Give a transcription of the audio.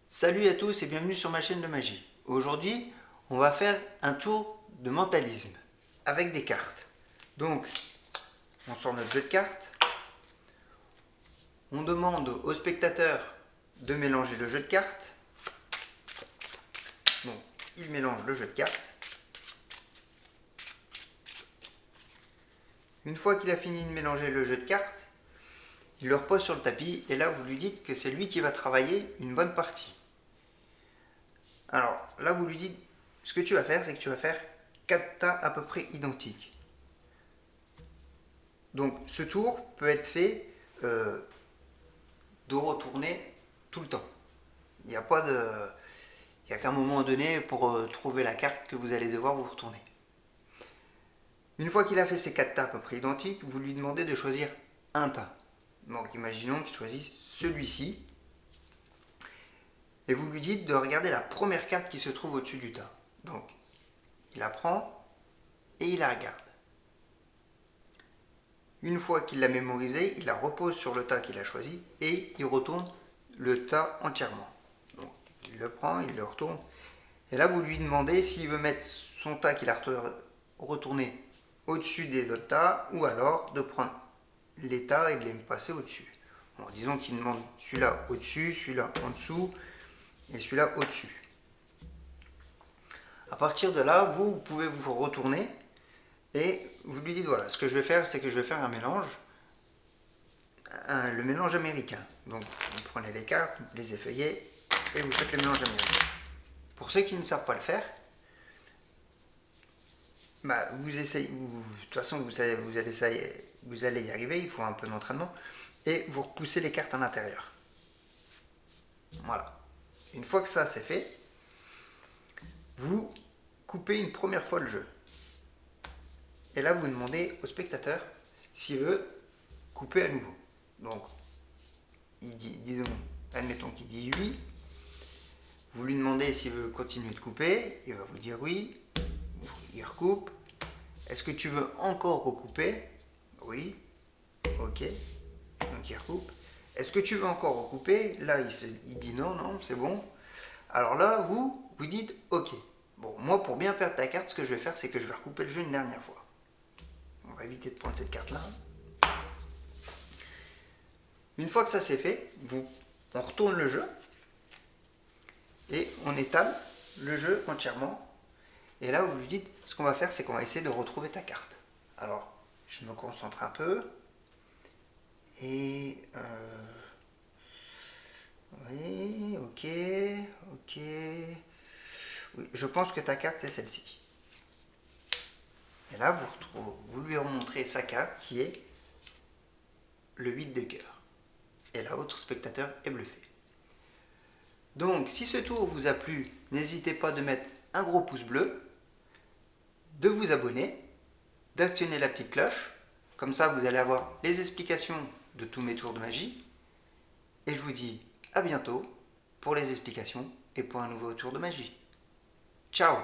Salut à tous et bienvenue sur ma chaîne de magie. Aujourd'hui, on va faire un tour de mentalisme avec des cartes. Donc, on sort notre jeu de cartes. On demande au spectateur de mélanger le jeu de cartes. Donc, il mélange le jeu de cartes. Une fois qu'il a fini de mélanger le jeu de cartes, il le repose sur le tapis et là, vous lui dites que c'est lui qui va travailler une bonne partie. Alors, là, vous lui dites, ce que tu vas faire, c'est que tu vas faire 4 tas à peu près identiques. Donc ce tour peut être fait de retourner tout le temps. Il n'y a pas de, il n'y a qu'un moment donné pour trouver la carte que vous allez devoir vous retourner. Une fois qu'il a fait ces 4 tas à peu près identiques, vous lui demandez de choisir un tas. Donc imaginons qu'il choisisse celui-ci. Et vous lui dites de regarder la première carte qui se trouve au-dessus du tas. Donc il la prend et il la regarde. Une fois qu'il l'a mémorisée, il la repose sur le tas qu'il a choisi et il retourne le tas entièrement. Donc, il le prend, il le retourne. Et là, vous lui demandez s'il veut mettre son tas qu'il a retourné au-dessus des autres tas ou alors de prendre les tas et de les passer au-dessus. Bon, disons qu'il demande celui-là au-dessus, celui-là en dessous et celui-là au-dessus. À partir de là, vous pouvez vous retourner et vous lui dites voilà, ce que je vais faire, c'est que je vais faire un mélange, le mélange américain. Donc vous prenez les cartes, vous les effeuillez et vous faites le mélange américain. Pour ceux qui ne savent pas le faire, vous essayez, de toute façon vous allez y arriver, il faut un peu d'entraînement, et vous repoussez les cartes à l'intérieur. Voilà. Une fois que ça c'est fait, vous coupez une première fois le jeu. Et là vous demandez au spectateur s'il veut couper à nouveau. Donc, admettons qu'il dit oui. Vous lui demandez s'il veut continuer de couper. Il va vous dire oui. Il recoupe. Est-ce que tu veux encore recouper? Oui. Ok. Donc il recoupe. Est-ce que tu veux encore recouper? Là, il dit non, non, c'est bon. Alors là, vous dites ok. Bon, moi, pour bien perdre ta carte, ce que je vais faire, c'est que je vais recouper le jeu une dernière fois. On va éviter de prendre cette carte-là. Une fois que ça c'est fait, on retourne le jeu et on étale le jeu entièrement. Et là, vous lui dites, ce qu'on va faire, c'est qu'on va essayer de retrouver ta carte. Alors, je me concentre un peu. Et... oui, ok, ok. Oui, je pense que ta carte, c'est celle-ci. Et là, vous lui remontrez sa carte qui est le 8 de cœur. Et là, votre spectateur est bluffé. Donc, si ce tour vous a plu, n'hésitez pas de mettre un gros pouce bleu, de vous abonner, d'actionner la petite cloche. Comme ça, vous allez avoir les explications de tous mes tours de magie. Et je vous dis à bientôt pour les explications et pour un nouveau tour de magie. Ciao!